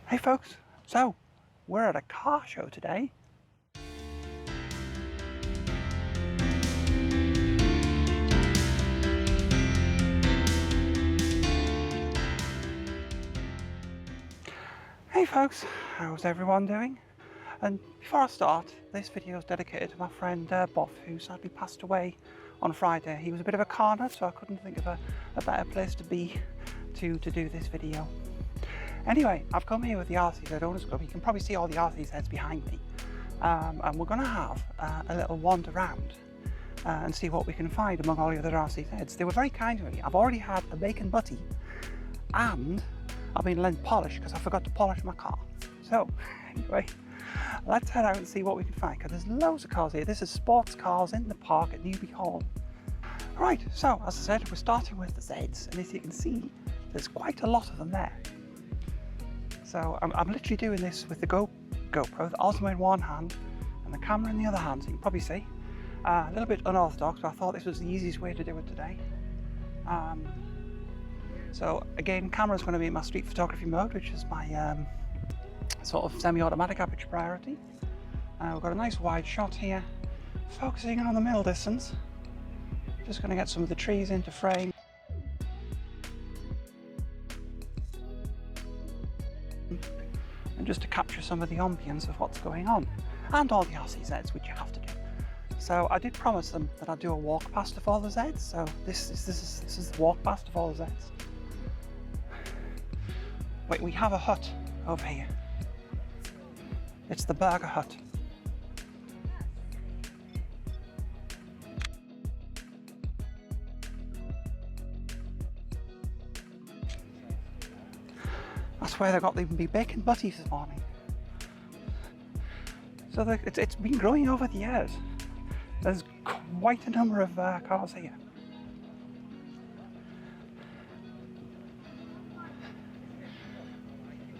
Hey folks, so we're at a car show today. Hey folks, how's everyone doing? And before I start, this video is dedicated to my friend Boff, who sadly passed away on Friday. He was a bit of a car nut, so I couldn't think of a better place to be to do this video. Anyway, I've come here with the RCZ Owners Club. You can probably see all the RCZs behind me. And we're going to have a little wander around and see what we can find among all the other RCZs. They were very kind to me. I've already had a bacon butty and I've been lent polish because I forgot to polish my car. So anyway, let's head out and see what we can find, because there's loads of cars here. This is sports cars in the park at Newby Hall. Right, so as I said, we're starting with the Zs, and as you can see, there's quite a lot of them there. So I'm literally doing this with the GoPro, the Osmo in one hand and the camera in the other hand, so you can probably see. A little bit unorthodox, but I thought this was the easiest way to do it today. So again, camera's going to be in my street photography mode, which is my sort of semi-automatic aperture priority. We've got a nice wide shot here, focusing on the middle distance. Just going to get some of the trees into frame. And just to capture some of the ambience of what's going on. And all the RCZs, which you have to do. So I did promise them that I'd do a walk past of all the Zs, so this is the walk past of all the Zs. Wait, we have a hut over here. It's the Burger Hut. I swear they got even be bacon butties this morning. So it's been growing over the years. There's quite a number of cars here.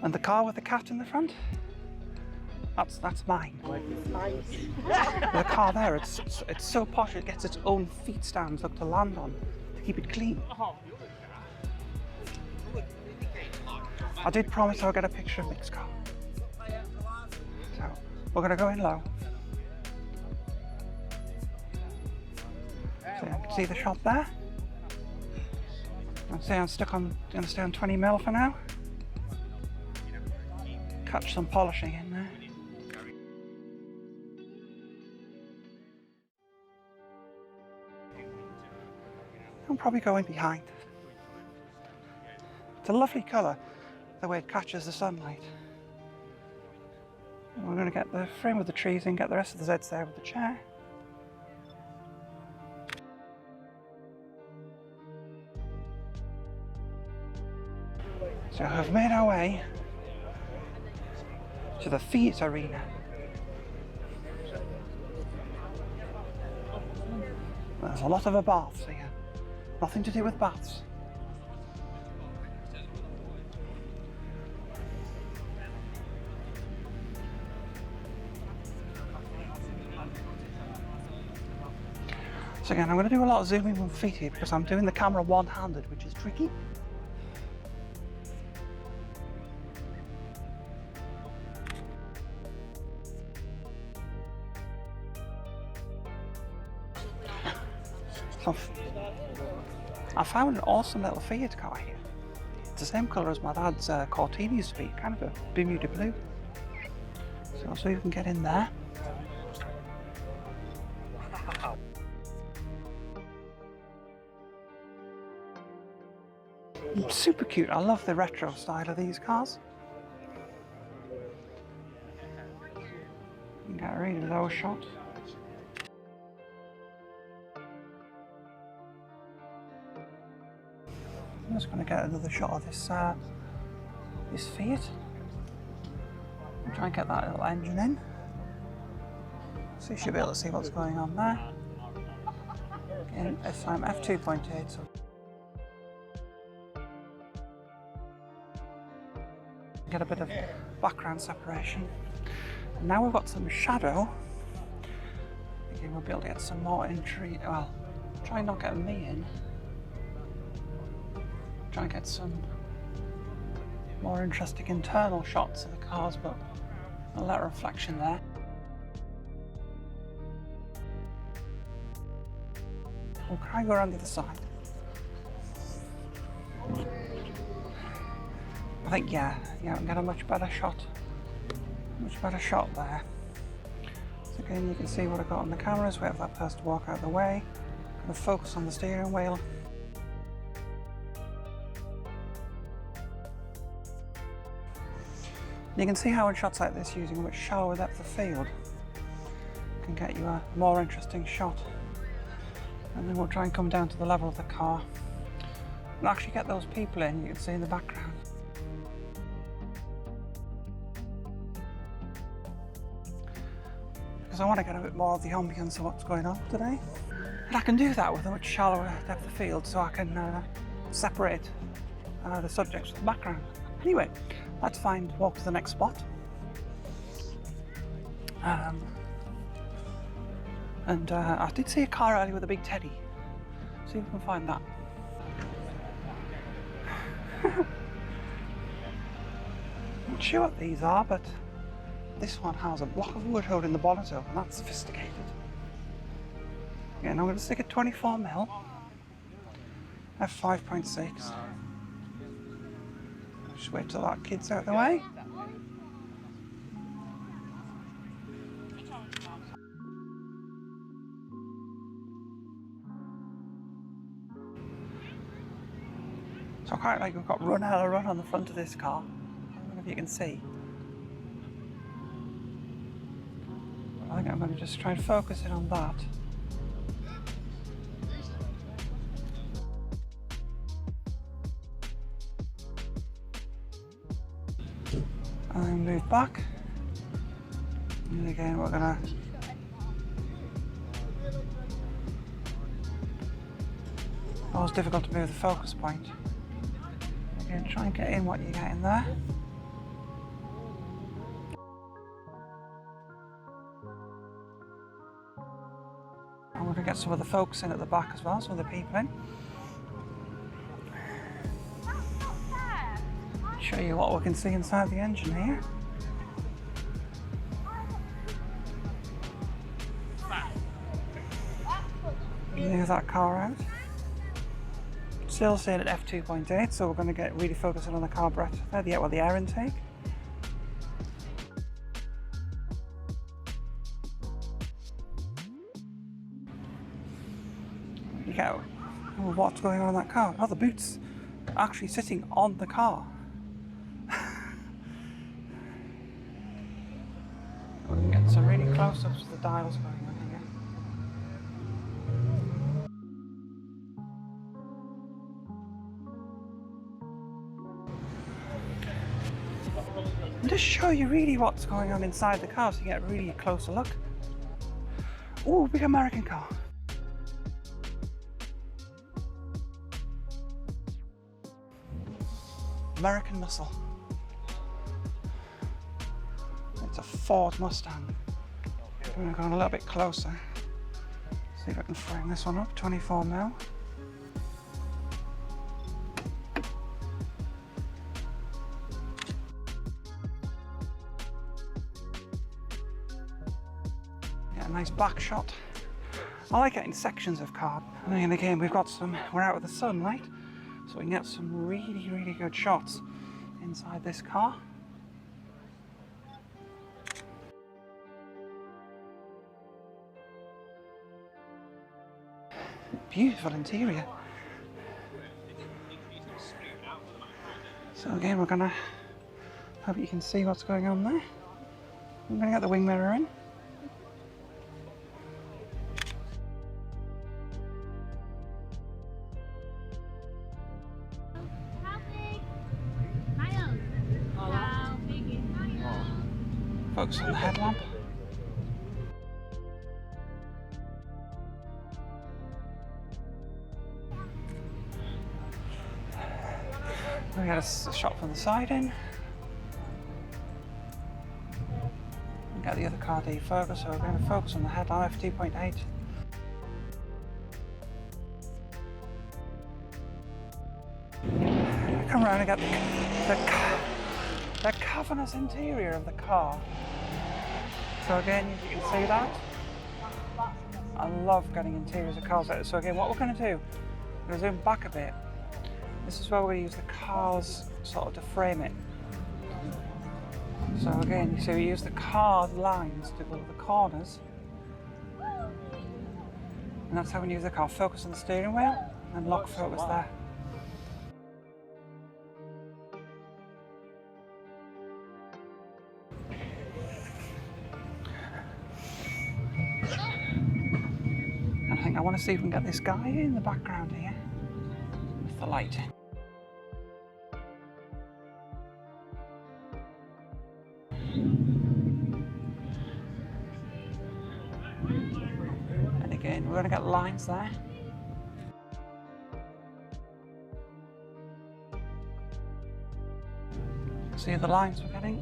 And the car with the cat in the front? That's mine. The car there, it's so posh it gets its own feet stands up to land on to keep it clean. I did promise I'll get a picture of Nick's car. So we're going to go in low. So you can see the shot there. I'll say I'm going to stay on 20mm for now. Catch some polishing in there. I'm probably going behind. It's a lovely colour, the way it catches the sunlight. And we're going to get the frame with the trees and get the rest of the Zs there with the chair. So I've made our way to the Fiat arena. There's a lot of Abarths here. Nothing to do with baths. So again, I'm going to do a lot of zooming with feet here because I'm doing the camera one-handed, which is tricky. I found an awesome little Fiat car here. It's the same colour as my dad's Cortina used to be, kind of a Bermuda blue. So you can get in there. Super cute. I love the retro style of these cars. You can get a really low shot. I'm just going to get another shot of this Fiat. And try and get that little engine in. So you should be able to see what's going on there. Again, this time f2.8. So get a bit of background separation. And now we've got some shadow. Again, we'll be able to get some more entry. Well, try and not get me in. Try and get some more interesting internal shots of the cars, but a lot of reflection there. Well, can I go around the other side? I think, yeah, I can get a much better shot there. So again, you can see what I've got on the cameras. Wait for that person to walk out of the way. Kind of focus on the steering wheel. You can see how in shots like this, using a much shallower depth of field can get you a more interesting shot. And then we'll try and come down to the level of the car and actually get those people in, you can see in the background. Because I want to get a bit more of the ambience of what's going on today. And I can do that with a much shallower depth of field, so I can separate the subjects from the background. Anyway, let's walk to the next spot. I did see a car earlier with a big teddy. See if we can find that. Not sure what these are, but this one has a block of wood holding the bonnet up, and that's sophisticated. Again, I'm going to stick a 24mm f5.6. Just wait till that kid's out of the way. So I quite like we've got run hella run on the front of this car. I don't know if you can see. I think I'm going to just try and focus in on that. And then move back. And again we're going to always difficult to move the focus point. Again, try and get in what you get in there. And we're going to get some of the folks in at the back as well, some of the people in. Show you what we can see inside the engine here. Move that car out. Still staying at f2.8, so we're going to get really focusing on the carburetor there, the air intake. You get what's going on in that car. Oh, the boot's actually sitting on the car. We can get some really close-ups of the dials going on here. And just show you really what's going on inside the car so you get really a closer look. Ooh, big American car. American muscle. It's a Ford Mustang. I'm going to go a little bit closer. See if I can frame this one up, 24mm. Nice back shot. I like getting sections of car. And then again, we're out with the sun, right? So we can get some really, really good shots inside this car. Beautiful interior. So again, we're gonna hope you can see what's going on there. I'm gonna get the wing mirror in. Focus on the headlamp. We got a shot from the side in. We got the other car defocused, so we're going to focus on the headlamp, f2.8. Come around and get the the cavernous interior of the car. So again, you can see that. I love getting interiors of cars like this. So again, what we're going to do, we're going to zoom back a bit. This is where we're going to use the cars sort of to frame it. So again, you see we use the car's lines to go to the corners. And that's how we use the car. Focus on the steering wheel and lock focus there. And I think I want to see if we can get this guy in the background here with the light. And again, we're going to get lines there. See the lines we're getting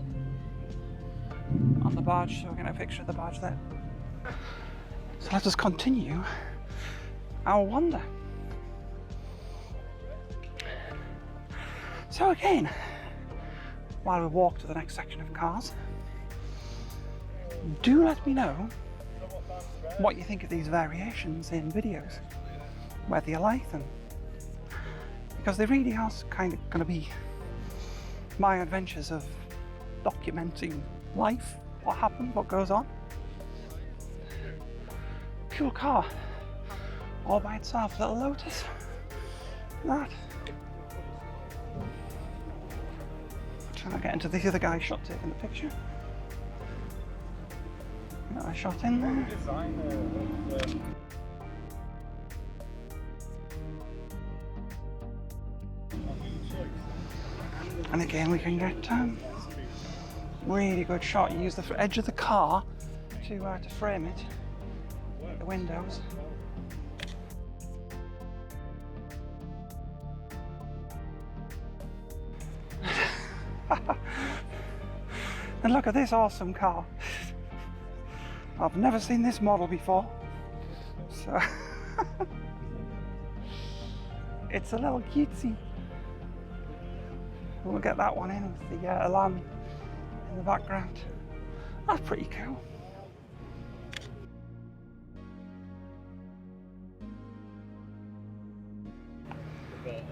on the badge, so we're getting a picture of the badge there. So let us continue our wander. So again, while we walk to the next section of cars, do let me know what you think of these variations in videos, whether you like them, because they really are kind of going to be my adventures of documenting life, what happens, what goes on. Cool car, all by itself, little Lotus. Look at that. Trying to get into the other guy's shot taking the picture. Got a shot in there. And again, we can get really good shot. You use the edge of the car to frame it, the windows. And look at this awesome car. I've never seen this model before, so it's a little cutesy. We'll get that one in with the Elan in the background. That's pretty cool.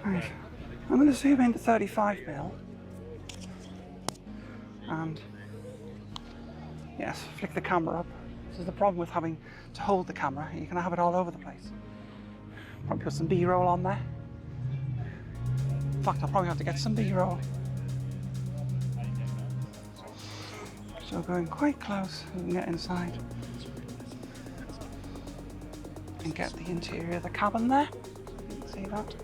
Right, I'm going to zoom into 35mm and yes, flick the camera up. This is the problem with having to hold the camera. You can have it all over the place. Probably put some B-roll on there. In fact, I'll probably have to get some B-roll. So going quite close, we can get inside and get the interior of the cabin there. You can see that.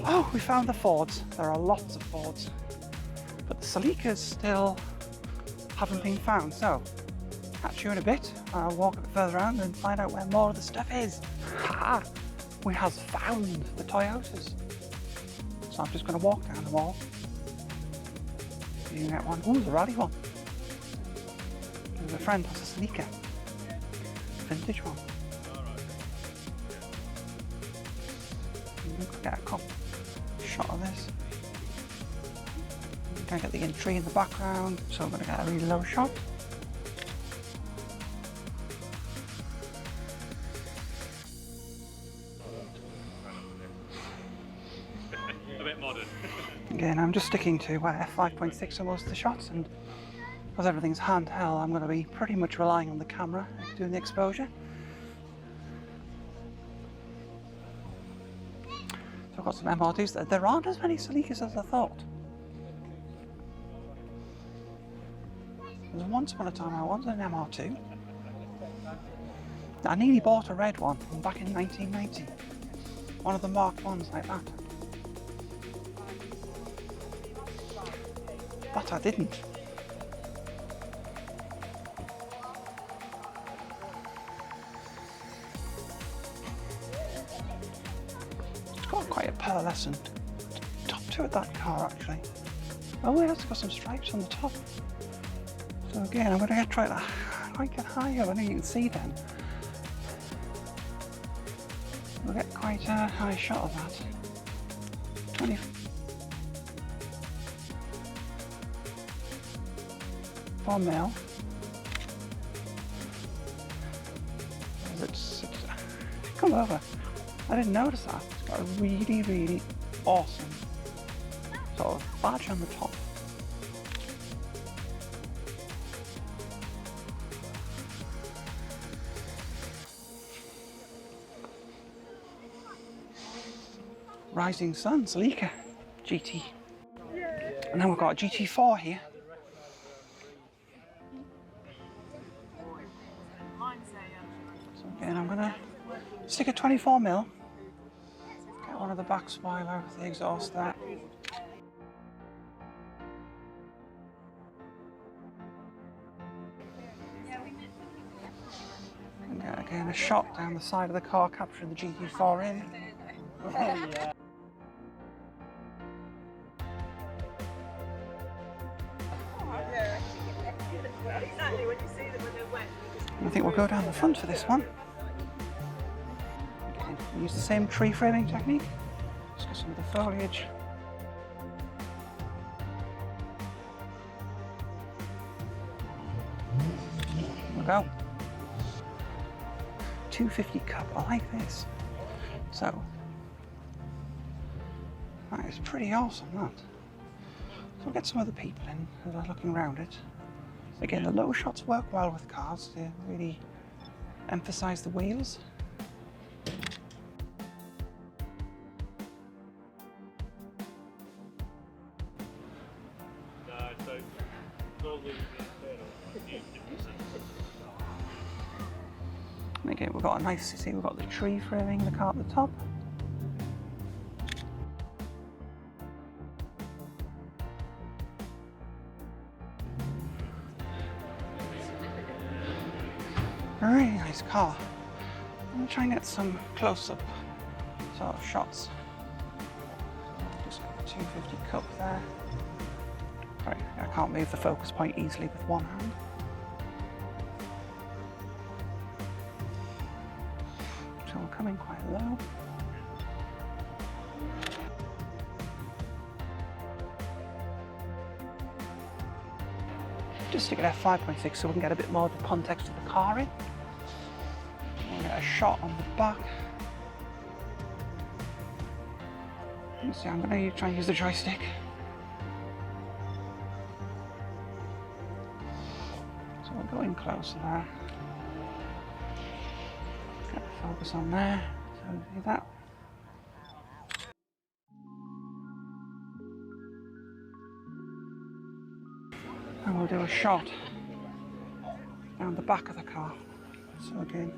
Oh, we found the Fords. There are lots of Fords, but the Celicas still haven't been found. So, catch you in a bit. I'll walk a bit further around and find out where more of the stuff is. Ha! We have found the Toyotas. So I'm just going to walk down the wall. You can get one. Ooh, the rally one. There's a friend has a Celica, vintage one. Get a cop shot of this. I'm going to get the entry in the background, so I'm going to get a really low shot. A bit modern. Again, I'm just sticking to f5.6 for most of the shots, and because everything's handheld, I'm going to be pretty much relying on the camera doing the exposure. I've got some MR2s. There aren't as many Celicas as I thought. There was once upon a time I wanted an MR2. I nearly bought a red one back in 1990. One of the Mark 1s like that. But I didn't. Quite a pearlescent top to it, that car actually. Oh, it has got some stripes on the top. So again, I'm going to try that. I'm quite get high up. I know you can see them. We'll get quite a high shot of that. 24 mil. Come over. I didn't notice that. It's got a really, really awesome sort of badge on the top. Rising Sun, Celica GT. And then we've got a GT4 here. So again, I'm gonna stick a 24 mil. Get one of the back spoiler with the exhaust there. And get again a shot down the side of the car, capturing the GT4 in. I think we'll go down the front for this one. Okay, we'll use the same tree framing technique. Just get some of the foliage. There we go. 250 Coupe, I like this. So, that is pretty awesome, that. So we'll get some other people in who are looking around it. Again, the low shots work well with cars. They really emphasize the wheels. And again, we've got a nice, see, we've got the tree framing the car at the top. A really nice car. I'm going to try and get some close-up sort of shots. Just got the 250 Coupe there. Sorry, I can't move the focus point easily with one hand. So we're coming quite low. Just stick it at 5.6 so we can get a bit more of the context of the car in. We'll get a shot on the back. You see, I'm going to try and use the joystick. So we'll go in closer there. Get the focus on there. So do that. And we'll do a shot down the back of the car. So again,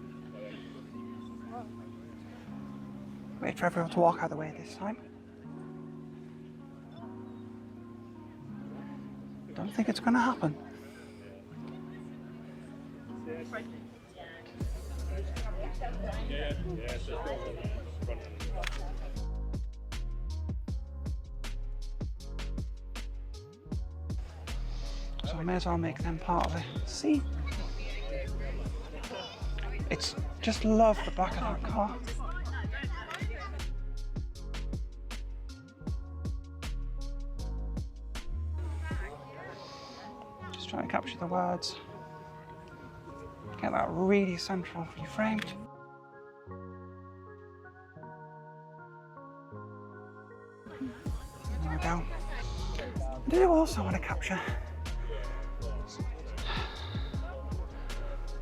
wait for everyone to walk out of the way this time. Don't think it's going to happen. So I may as well make them part of it. See? It's just love the back of that car. Just trying to capture the words. Get that really central reframed. There we go. I do also want to capture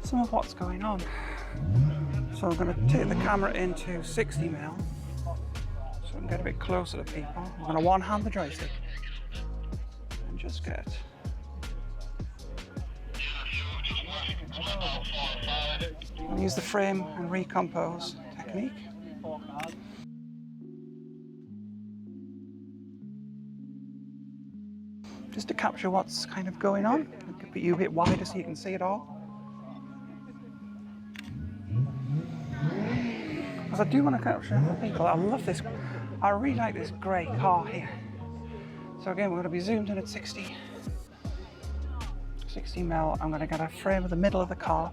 some of what's going on. So I'm going to take the camera into 60 mil so I can get a bit closer to people. I'm going to one-hand the joystick and just get I'll use the frame and recompose technique. Just to capture what's kind of going on. I'll put you a bit wider so you can see it all. Because I do want to capture people. I love this. I really like this grey car here. So again, we're going to be zoomed in at 60. So 60mm. I'm going to get a frame of the middle of the car.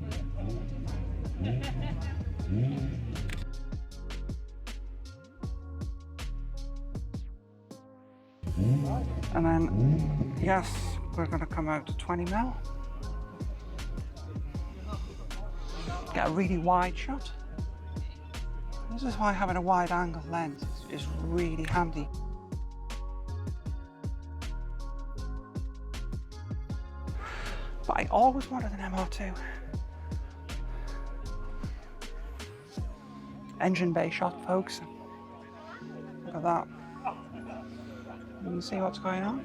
And then, yes, we're going to come out to 20mm. Get a really wide shot. This is why having a wide angle lens is really handy. But I always wanted an MR2. Engine bay shot, folks. Look at that. You can see what's going on.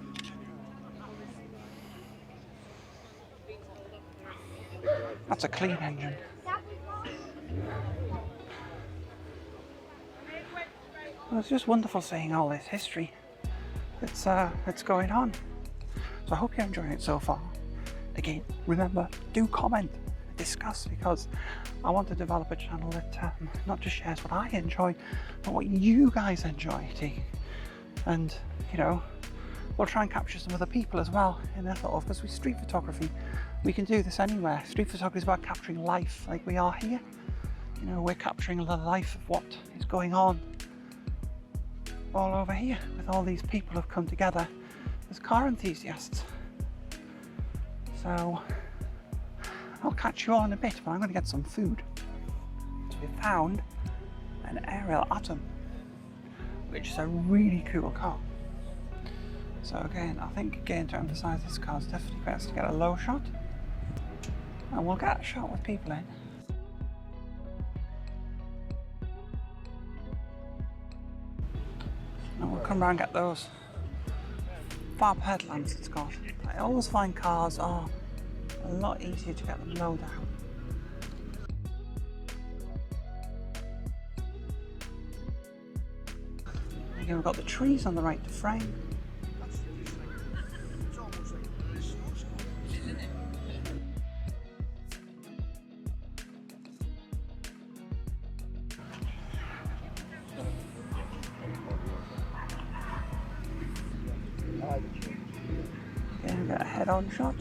That's a clean engine. Well, it's just wonderful seeing all this history that's going on. So I hope you're enjoying it so far. Again, remember, do comment, discuss, because I want to develop a channel that not just shares what I enjoy, but what you guys enjoy too. And, you know, we'll try and capture some other people as well in their thought of, because with street photography, we can do this anywhere. Street photography is about capturing life like we are here. You know, we're capturing the life of what is going on all over here with all these people who've come together as car enthusiasts. So I'll catch you all in a bit, but I'm going to get some food. So we found an Ariel Atom, which is a really cool car. So again, I think to emphasize this car, it's definitely best to get a low shot, and we'll get a shot with people in. And we'll come around and get those fab headlamps it's got. I always find cars are a lot easier to get them low down. Again, we've got the trees on the right to frame. Again, get a head-on shot.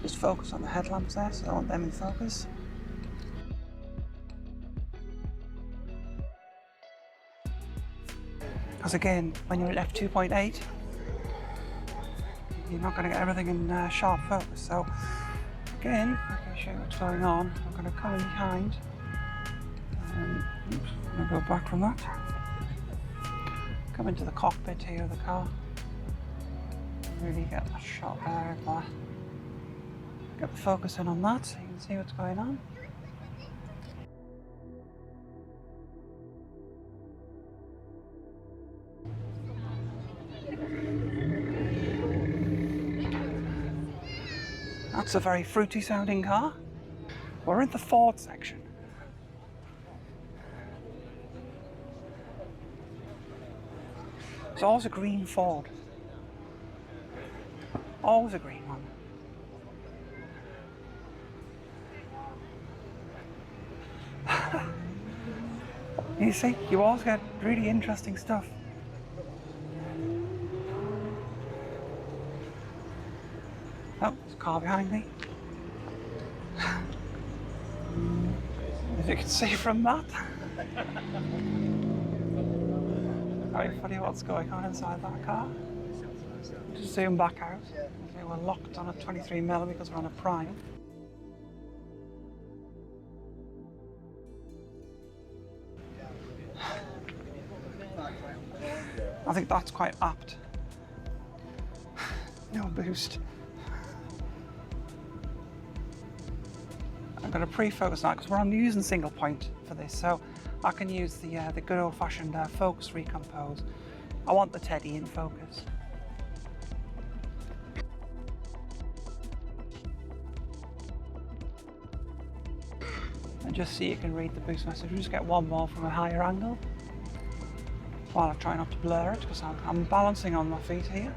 Just focus on the headlamps there, so I want them in focus. Because again, when you're at f2.8, you're not going to get everything in sharp focus. So again, I can show you what's going on. I'm going to come in behind. I'm going to go back from that. Come into the cockpit here of the car. Really get that shot there. Get the focus in on that so you can see what's going on. That's a very fruity sounding car. We're in the Ford section. It's always a green Ford. Always a green one. You see, you always get really interesting stuff. Oh, there's a car behind me. As you can see from that. Very funny what's going on inside that car. Just zoom back out. We're locked on a 23mm because we're on a prime. I think that's quite apt. No boost. I'm going to pre-focus now because we're using single point for this, so I can use the good old-fashioned focus recompose. I want the Teddy in focus. And just so you can read the boost message, we'll just get one more from a higher angle. while I try not to blur it because I'm balancing on my feet here.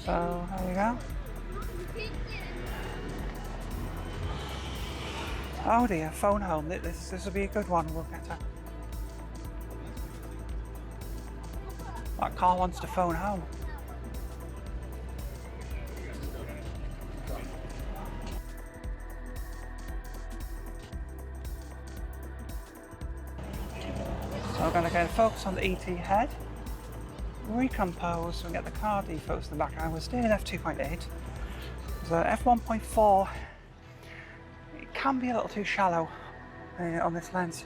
So there we go. Oh dear, phone home. This will be a good one. We'll get to. That car wants to phone home. So we're going to get a focus on the ET head, recompose, and get the car defocused in the background. We're staying at f2.8. So f1.4, it can be a little too shallow on this lens.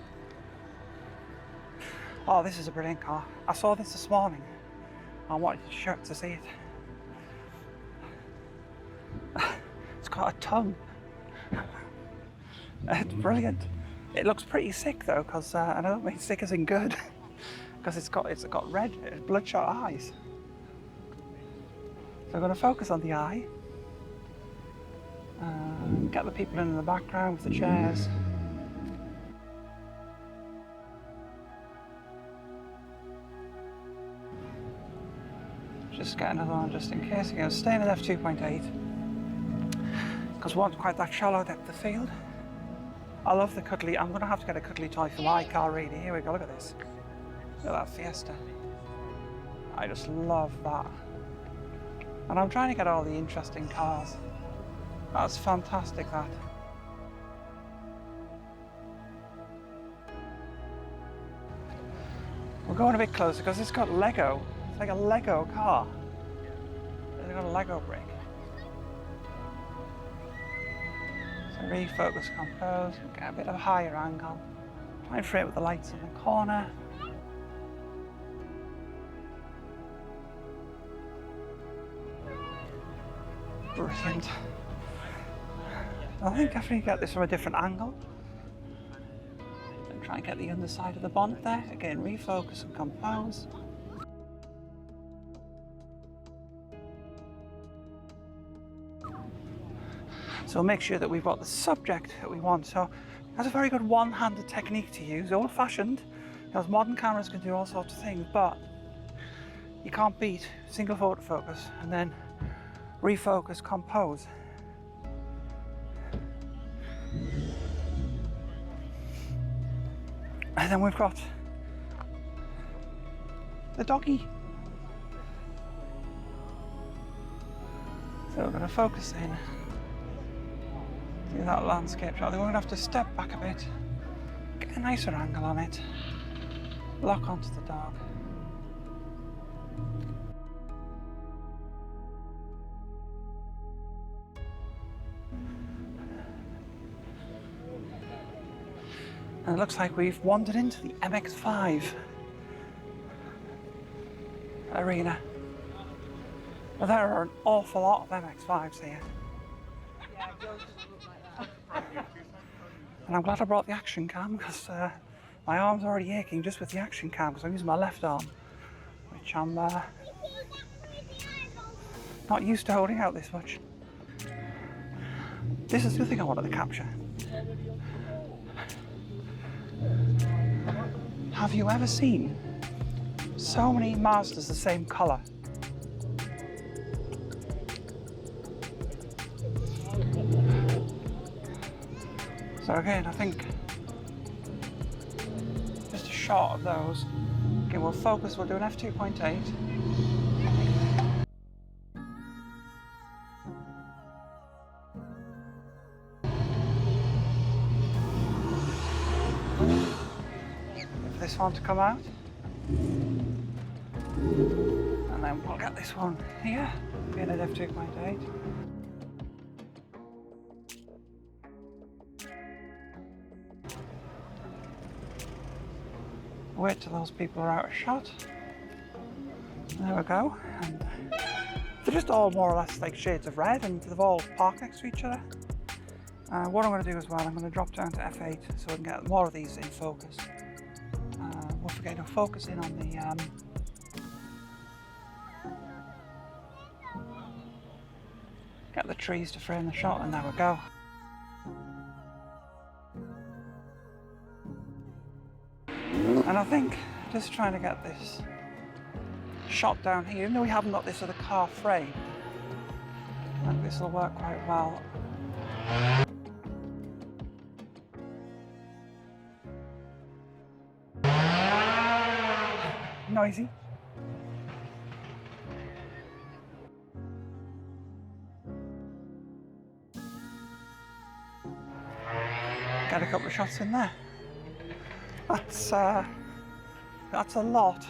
Oh, this is a brilliant car. I saw this morning. I wanted to see it. It's got a tongue. It's brilliant. It looks pretty sick though, because I don't mean sick as in good, because it's got red, bloodshot eyes. So I'm going to focus on the eye. Get the people in the background with the chairs. Just get another one just in case. Again, staying at f2.8 because we want quite that shallow depth of field. I love the cuddly. I'm going to have to get a cuddly toy for my car really. Here we go, look at this. Look at that Fiesta. I just love that. And I'm trying to get all the interesting cars. That's fantastic, that. We're going a bit closer because it's got Lego. It's like a Lego car. It's got a Lego brick. So refocus, compose, get a bit of a higher angle. Try and frame it with the lights in the corner. Brilliant. I think definitely get this from a different angle. And try and get the underside of the bonnet there. Again, refocus and compose. So make sure that we've got the subject that we want. So that's a very good one-handed technique to use, old-fashioned, because modern cameras can do all sorts of things, but you can't beat single photo focus and then refocus, compose. And then we've got the doggy. So we're going to focus in. Do that landscape shot. We're going to have to step back a bit, get a nicer angle on it, lock onto the dog. And it looks like we've wandered into the MX5 arena. Well, there are an awful lot of MX5s here. And I'm glad I brought the action cam because my arm's already aching just with the action cam because I'm using my left arm, which I'm not used to holding out this much. This is the thing I wanted to capture. Have you ever seen so many Mazdas the same colour? So again, I think just a shot of those. Okay, we'll focus, we'll do an f2.8. For this one to come out. And then we'll get this one here, being at f2.8. Wait till those people are out of shot. There we go. And they're just all more or less like shades of red and they've all parked next to each other. What I'm going to do as well, I'm going to drop down to f8 so we can get more of these in focus. We'll forget to focus in on the get the trees to frame the shot, and there we go. And I think Just trying to get this shot down here, even though we haven't got this other car frame. I think this will work quite well. Noisy. Get a couple of shots in there. That's a lot.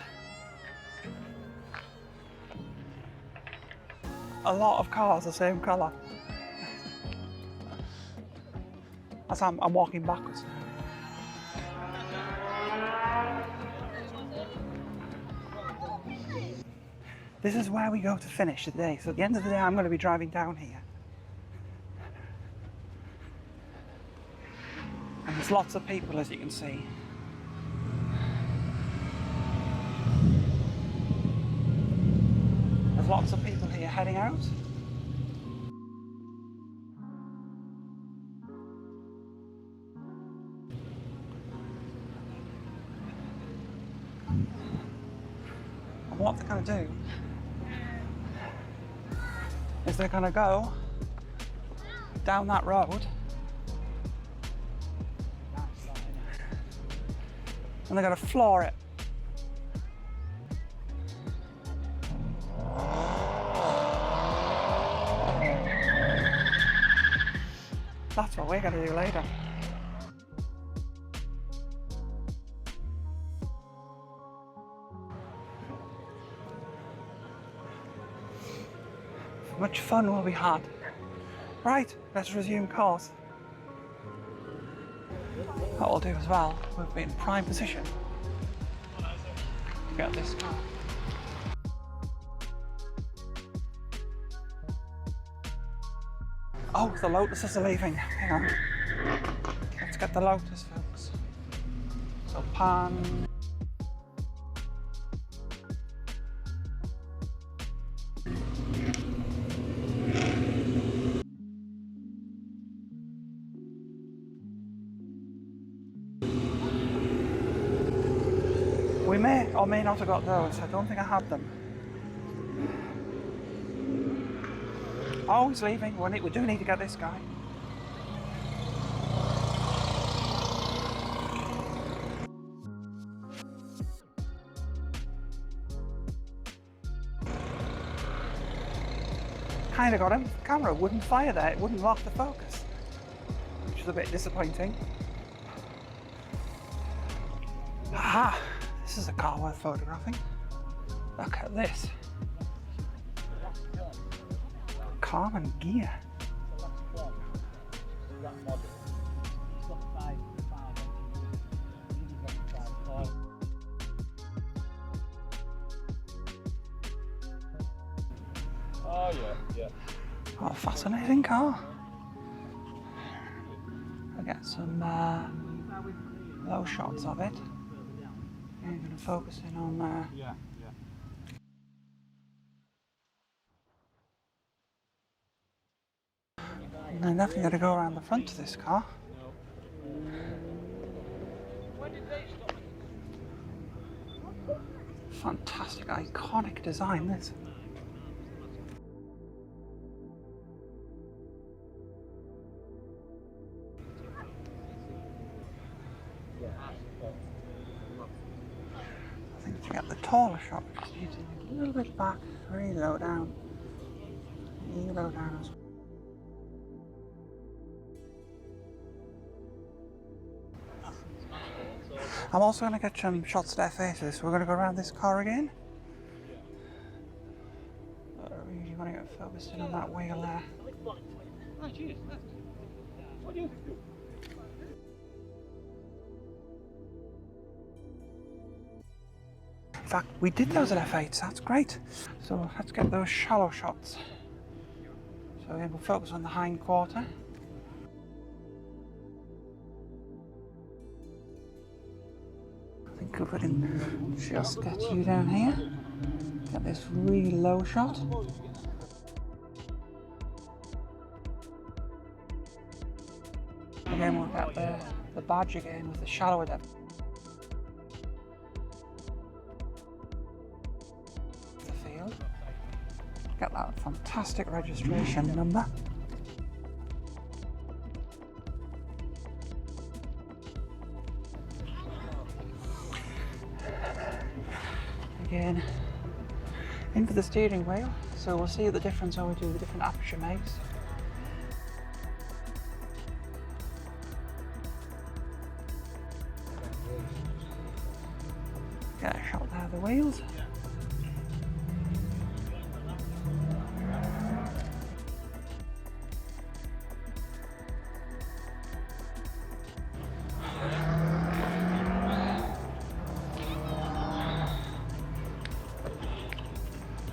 A lot of cars the same colour. As I'm walking backwards now. This is where we go to finish the day. So at the end of the day, I'm going to be driving down here. And there's lots of people, as you can see. There's lots of people here heading out. And what they're going to do is they're going to go down that road and they're going to floor it. That's what we're going to do later. Much fun will be had. Right, let's resume course. What we'll do as well, we'll be in prime position to get this car. Oh, the Lotuses are leaving. Hang on. Let's get the Lotus, folks. So pan. We may or may not have got those. I don't think I have them. Oh, he's leaving. We do need to get this guy. Kind of got him. The camera wouldn't fire there. It wouldn't lock the focus, which is a bit disappointing. Aha! This is a car worth photographing. Look at this. Kamann Ghia. Oh yeah. What a fascinating car. I'll get some low shots of it. I'm going to focus in on Yeah. and then definitely got to go around the front of this car. Fantastic, iconic design, this. I think to get the taller shot, we just need to get a little bit back, very low down. Really low down as well. I'm also going to get some shots at F8 of this. We're going to go around this car again. I really want to get focused in on that wheel there. In fact, we did those at F8s, that's great. So let's get those shallow shots. So again, we'll focus on the hind quarter. I think if we can just get you down here, get this really low shot. Again, we'll get the badge again with the shallower depth. Get that fantastic registration number. Again, into the steering wheel, so we'll see the difference when we do the different aperture makes. Get a shot there of the wheels.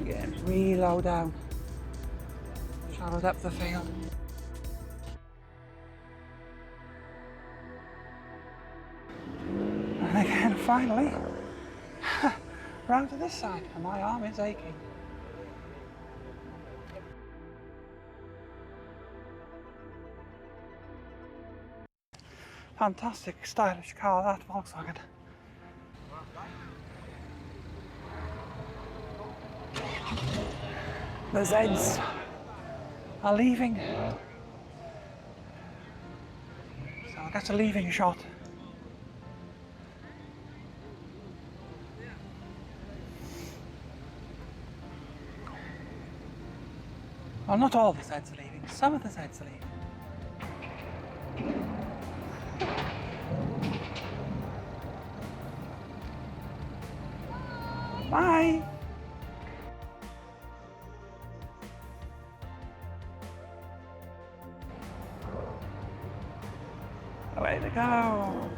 Again, really low down. Shallow depth of field. And again, finally, round to this side, and my arm is aching. Fantastic, stylish car, that Volkswagen. The Zeds are leaving, so I'll get a leaving shot. Well, not all the Zeds are leaving, some of the Zeds are leaving. Bye! Way to go!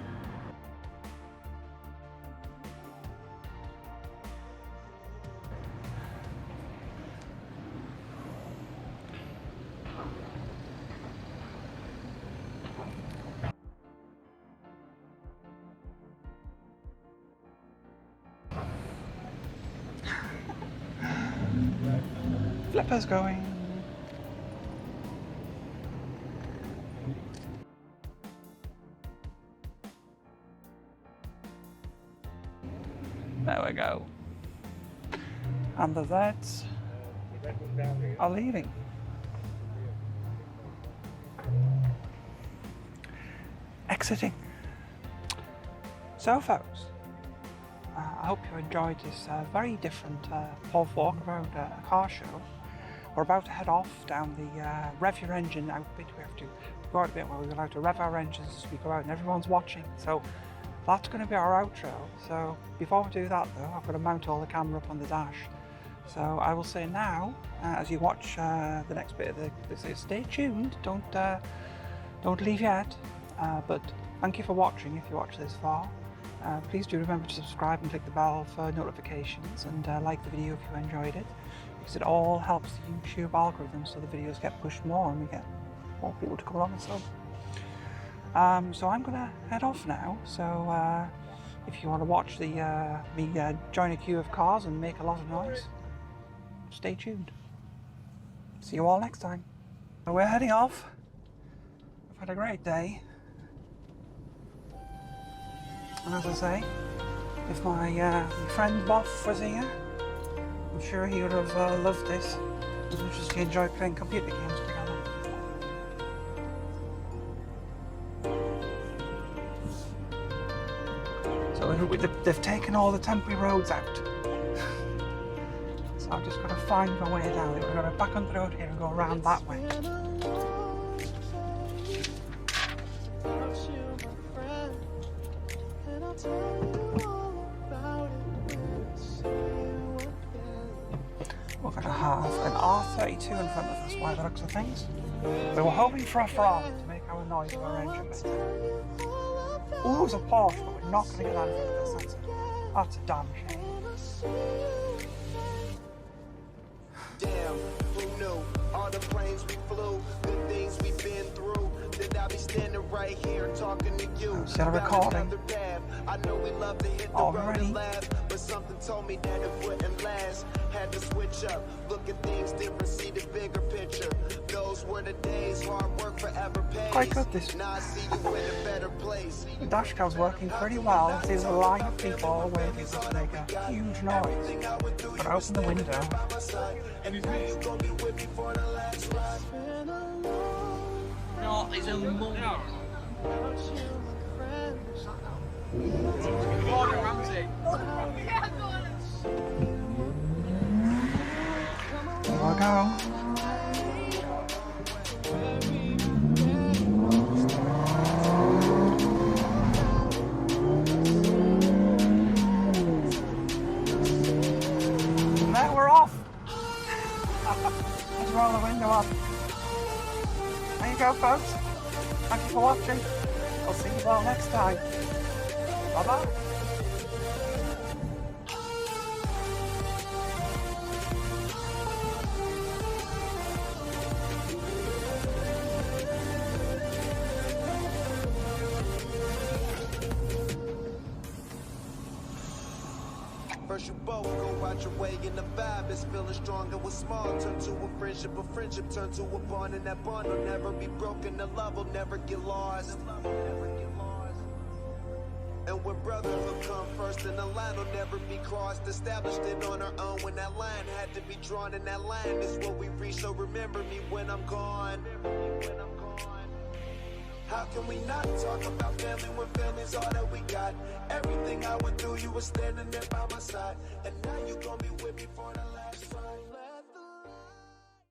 Flipper's going. There we go. And the Zeds are leaving. Exiting. So folks, I hope you enjoyed this very different POV walk around a car show. We're about to head off down the rev your engine out bit. We have to go out a bit where we're allowed to rev our engines as we go out and everyone's watching. So that's going to be our outro. So before we do that though, I've got to mount all the camera up on the dash. So I will say now, as you watch the next bit of the stay tuned, don't leave yet. But thank you for watching if you watch this far. Please do remember to subscribe and click the bell for notifications, and like the video if you enjoyed it, because it all helps the YouTube algorithm so the videos get pushed more and we get more people to come along and so. So I'm gonna head off now. So if you want to watch the me join a queue of cars and make a lot of noise, stay tuned. See you all next time. So we're heading off. I've had a great day. And as I say, if my friend Boff was here, I'm sure he would have loved this as much as he enjoyed playing computer games together. So they've taken all the temporary roads out. So I've just got to find my way down. We're going to back on the road here and go around that way. We're going to have an R32 in front of us by the looks of things. We were hoping for a frog to make our noise of our engine better. Ooh, it's a Porsche, but we're not going to get that in front of us. That's a damn shame. Damn, who knew? All the planes we flew, good things we've been through. Did I I'll be standing right here talking to you. Still recording. I know we love to hit the road and laugh, but something told me that it wouldn't last. Had to switch up, look at things different, see the bigger picture. Those were the days, hard work forever pays. Quite good this. Now I see you in a better place. The dash cam's working pretty well. There's a line of people all waiting to make a huge noise. But open the window. No, it's a mum. Gordon Ramsay. Here I go. And there we're off. Let's roll the window up. There you go, folks. Thank you for watching. I'll see you all next time. Bye-bye. First you both go out your way and the vibe is feeling stronger. What's small turn to a friendship turn to a bond, and that bond will never be broken. The love will never get lost. And when brotherhood come first, then the line will never be crossed. Established it on our own when that line had to be drawn, and that line is what we reach. So remember me when I'm gone. How can we not talk about family when family's all that we got? Everything I went through, you were standing there by my side, and now you gon' be with me for the last.